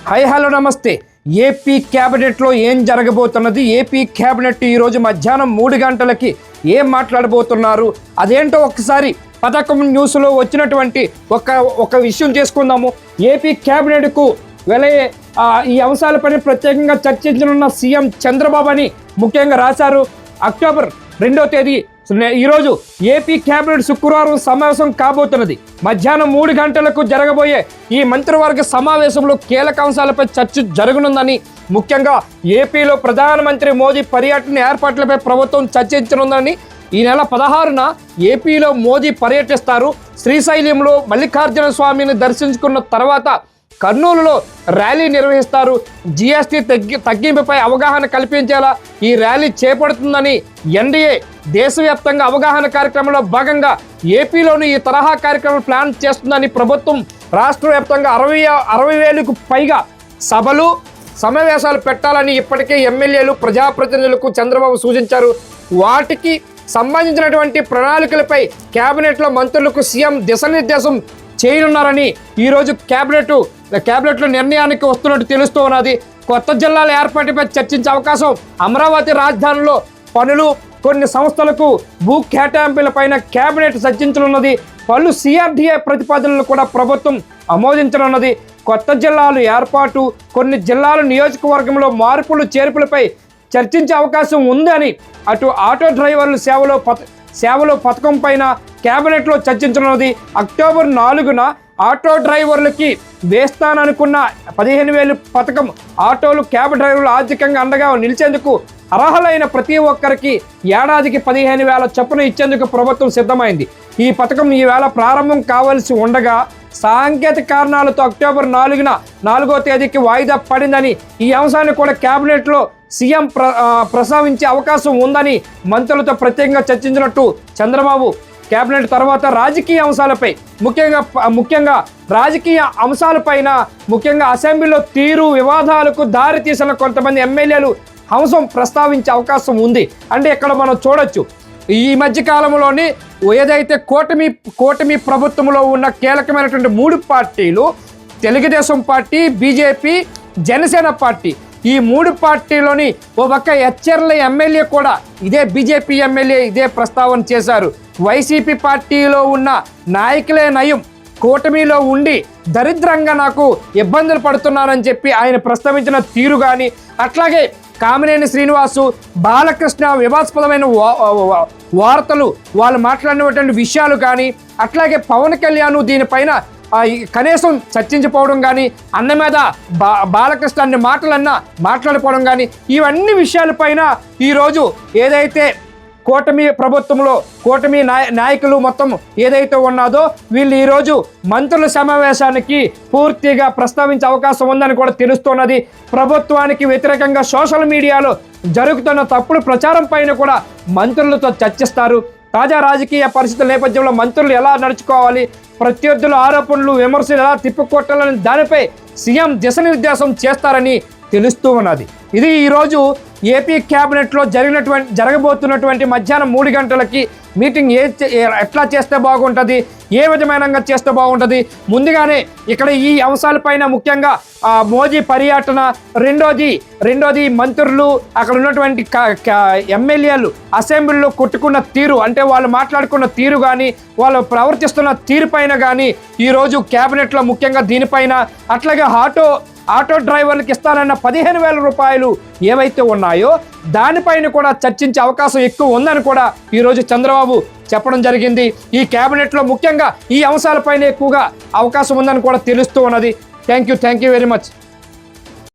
Hi hello నమస్తే. AP క్యాబినెట్లో ఏం జరగబోతున్నది? ఏపీ క్యాబినెట్ ఈరోజు మధ్యాహ్నం 3 గంటలకి ఏం మాట్లాడబోతున్నారు అదేంటో ఒకసారి పథకం న్యూస్లో వచ్చినటువంటి ఒక విషయం చేసుకుందాము. ఏపీ క్యాబినెట్కు వెళ్ళే ఈ అంశాలపైన ప్రత్యేకంగా చర్చించనున్న సీఎం చంద్రబాబు అని ముఖ్యంగా రాశారు. అక్టోబర్ 2వ తేదీ ఈరోజు ఏపీ క్యాబినెట్ శుక్రవారం సమావేశం కాబోతున్నది. మధ్యాహ్నం 3 గంటలకు జరగబోయే ఈ మంత్రివర్గ సమావేశంలో కీలక అంశాలపై చర్చ జరగనుందని, ముఖ్యంగా ఏపీలో ప్రధానమంత్రి మోదీ పర్యటన ఏర్పాట్లపై ప్రభుత్వం చర్చించనుందని. ఈ నెల 16న ఏపీలో మోదీ పర్యటిస్తారు. శ్రీశైలంలో మల్లికార్జున స్వామిని దర్శించుకున్న తర్వాత కర్నూలులో ర్యాలీ నిర్వహిస్తారు. జీఎస్టీ తగ్గింపుపై అవగాహన కల్పించేలా ఈ ర్యాలీ చేపడుతుందని ఎన్డీఏ దేశవ్యాప్తంగా అవగాహన కార్యక్రమంలో భాగంగా ఏపీలోని ఈ తరహా కార్యక్రమం ప్లాన్ చేస్తుందని ప్రభుత్వం రాష్ట్ర వ్యాప్తంగా 60,000కు పైగా సభలు సమావేశాలు పెట్టాలని ఇప్పటికే ఎమ్మెల్యేలు ప్రజాప్రతినిధులకు చంద్రబాబు సూచించారు. వాటికి సంబంధించినటువంటి ప్రణాళికలపై కేబినెట్లో మంత్రులకు సీఎం దిశానిర్దేశం చేయనున్నారని ఈరోజు క్యాబినెట్లో నిర్ణయానికి వస్తున్నట్టు తెలుస్తూ ఉన్నది. కొత్త జిల్లాల ఏర్పాటుపై చర్చించే అవకాశం, అమరావతి రాజధానిలో పనులు, కొన్ని సంస్థలకు భూ కేటాయింపులపైన కేబినెట్ చర్చించనున్నది. పలు సిఆర్డీఏ ప్రతిపాదనలు కూడా ప్రభుత్వం ఆమోదించనున్నది. కొత్త జిల్లాలు ఏర్పాటు, కొన్ని జిల్లాల నియోజకవర్గంలో మార్పులు చేర్పులపై చర్చించే అవకాశం ఉందని అటు ఆటో డ్రైవర్ల సేవలో పథకం పైన కేబినెట్లో చర్చించనున్నది. అక్టోబర్ 4న ఆటో డ్రైవర్లకి వేస్తాననుకున్న 15,000 పథకం ఆటోలు క్యాబ్ డ్రైవర్లు ఆర్థికంగా అండగా నిలిచేందుకు అర్హులైన ప్రతి ఒక్కరికి ఏడాదికి 15,000 చొప్పున ఇచ్చేందుకు ప్రభుత్వం సిద్ధమైంది. ఈ పథకం ఈవేళ ప్రారంభం కావాల్సి ఉండగా సాంకేతిక కారణాలతో అక్టోబర్ 4వ తేదీకి వాయిదా పడిందని, ఈ అంశాన్ని కూడా కేబినెట్లో సీఎం ప్రస్తావించే అవకాశం ఉందని మంత్రులతో ప్రత్యేకంగా చర్చించినట్టు చంద్రబాబు. కేబినెట్ తర్వాత రాజకీయ అంశాలపై ముఖ్యంగా రాజకీయ అంశాలపైన ముఖ్యంగా అసెంబ్లీలో తీరు వివాదాలకు దారి తీసిన కొంతమంది ఎమ్మెల్యేలు అంశం ప్రస్తావించే అవకాశం ఉంది. అంటే ఇక్కడ మనం చూడొచ్చు, ఈ మధ్య కాలంలోని ఏదైతే కూటమి ప్రభుత్వంలో ఉన్న కీలకమైనటువంటి 3 పార్టీలు, Telugu Desam party, BJP, Janasena party, ఈ 3 పార్టీలోని ఓ పక్క హెచ్చర్ల ఎమ్మెల్యే కూడా ఇదే బీజేపీ ఎమ్మెల్యే ఇదే ప్రస్తావన చేశారు. వైసీపీ పార్టీలో ఉన్న నాయకులే నయం, కూటమిలో ఉండి దరిద్రంగా నాకు ఇబ్బందులు పడుతున్నానని చెప్పి ఆయన ప్రస్తావించిన తీరు కానీ, అట్లాగే కామినేని శ్రీనివాసు, బాలకృష్ణ వివాదాస్పదమైన వార్తలు వాళ్ళు మాట్లాడినటువంటి విషయాలు కానీ, అట్లాగే పవన్ కళ్యాణ్ దీనిపైన కనీసం చర్చించకపోవడం కానీ, అన్న మీద బాలకృష్ణ అన్ని మాటలన్నా మాట్లాడిపోవడం కానీ, ఇవన్నీ విషయాలపైన ఈరోజు ఏదైతే కూటమి నాయకులు మొత్తం ఏదైతే ఉన్నదో వీళ్ళు ఈరోజు మంత్రుల సమావేశానికి పూర్తిగా ప్రస్తావించే అవకాశం ఉందని కూడా తెలుస్తున్నది. ప్రభుత్వానికి వ్యతిరేకంగా సోషల్ మీడియాలో జరుగుతున్న తప్పుడు ప్రచారం పైన కూడా మంత్రులతో చర్చిస్తారు. తాజా రాజకీయ పరిస్థితుల నేపథ్యంలో మంత్రులు ఎలా నడుచుకోవాలి, ప్రత్యర్థుల ఆరోపణలు విమర్శలు ఎలా తిప్పికొట్టాలని దానిపై సీఎం దిశానిర్దేశం చేస్తారని తెలుస్తూ ఉన్నది. ఇది ఈరోజు ఏపీ క్యాబినెట్లో జరగబోతున్నటువంటి మధ్యాహ్నం 3 గంటలకి మీటింగ్ ఎట్లా చేస్తే బాగుంటుంది, ఏ విధమైన చేస్తే బాగుంటుంది. ముందుగానే ఇక్కడ ఈ అంశాలపైన ముఖ్యంగా మోదీ పర్యటన, రెండోది మంత్రులు, అక్కడ ఉన్నటువంటి ఎమ్మెల్యేలు అసెంబ్లీలో కొట్టుకున్న తీరు, అంటే వాళ్ళు మాట్లాడుకున్న తీరు కానీ, వాళ్ళు ప్రవర్తిస్తున్న తీరు పైన కానీ ఈరోజు క్యాబినెట్లో ముఖ్యంగా దీనిపైన, అట్లాగే ఆటో డ్రైవర్లకు ఇస్తానన్న 15,000 రూపాయలు ఏవైతే ఉన్నాయో దానిపైన కూడా చర్చించే అవకాశం ఎక్కువ ఉందని కూడా ఈరోజు చంద్రబాబు చెప్పడం జరిగింది. ఈ క్యాబినెట్లో ముఖ్యంగా ఈ అంశాలపైన ఎక్కువగా అవకాశం ఉందని కూడా తెలుస్తూ ఉన్నది. Thank you very much.